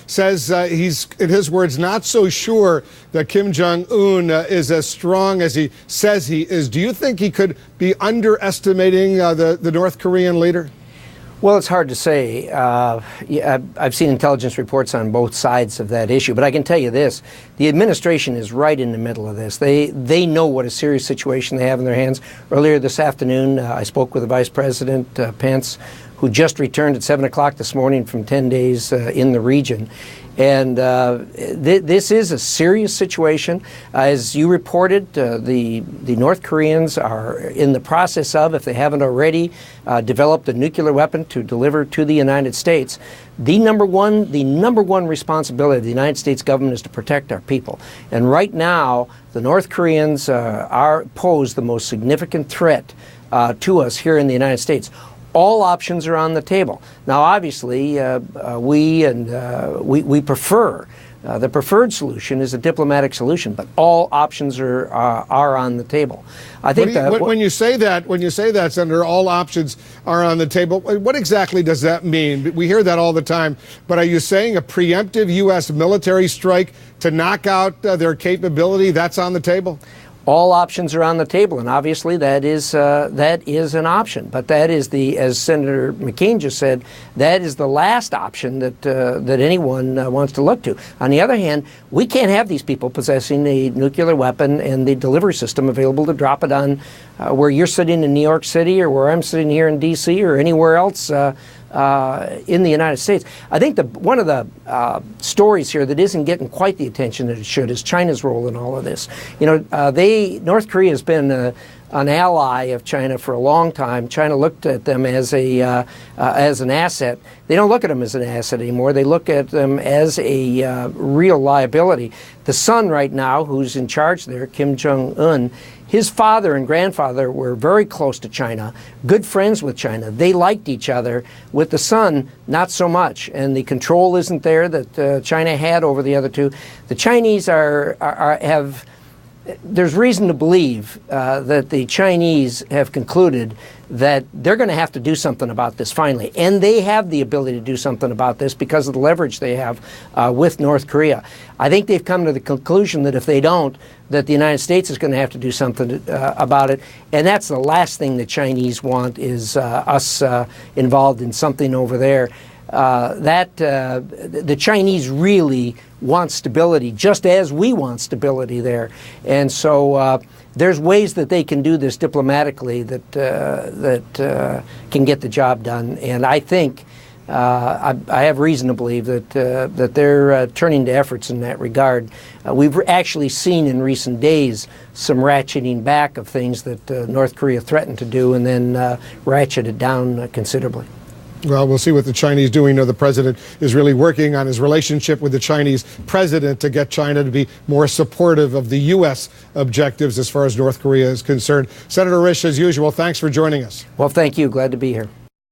says he's, in his words, not so sure that Kim Jong-un is as strong as he says he is. Do you think he could be underestimating the North Korean leader? Well, it's hard to say. I've seen intelligence reports on both sides of that issue, but I can tell you this. The administration is right in the middle of this. They know what a serious situation they have in their hands. Earlier this afternoon, I spoke with the Vice President, Pence, who just returned at 7 o'clock this morning from 10 days in the region. And this is a serious situation. As you reported, the North Koreans are in the process of, if they haven't already, developed a nuclear weapon to deliver to the United States. The number one responsibility of the United States government is to protect our people. And right now, the North Koreans pose the most significant threat to us here in the United States. All options are on the table. Now, obviously, we prefer the preferred solution is a diplomatic solution, but all options are on the table. I think when you say that, Senator, all options are on the table. What exactly does that mean? We hear that all the time. But are you saying a preemptive U.S. military strike to knock out their capability? That's on the table. All options are on the table, and obviously that is an option. But that is as Senator McCain just said, that is the last option that anyone wants to look to. On the other hand, we can't have these people possessing a nuclear weapon and the delivery system available to drop it on where you're sitting in New York City or where I'm sitting here in D.C. or anywhere else in the United States. I think one of the stories here that isn't getting quite the attention that it should is China's role in all of this. You know, North Korea has been an ally of China for a long time. China looked at them as an asset. They don't look at them as an asset anymore. They look at them as a real liability. The son right now, who's in charge there, Kim Jong-un, his father and grandfather were very close to China, good friends with China. They liked each other. With the son, not so much. And the control isn't there that China had over the other two. The Chinese have. There's reason to believe that the Chinese have concluded that they're going to have to do something about this finally. And they have the ability to do something about this because of the leverage they have with North Korea. I think they've come to the conclusion that if they don't, that the United States is going to have to do something about it. And that's the last thing the Chinese want is us involved in something over there. The Chinese really want stability, just as we want stability there. And so there's ways that they can do this diplomatically that can get the job done. And I think I have reason to believe that they're turning to efforts in that regard. We've actually seen in recent days some ratcheting back of things that North Korea threatened to do and then ratcheted down considerably. Well, we'll see what the Chinese do. We know the president is really working on his relationship with the Chinese president to get China to be more supportive of the U.S. objectives as far as North Korea is concerned. Senator Risch, as usual, thanks for joining us. Well, thank you. Glad to be here.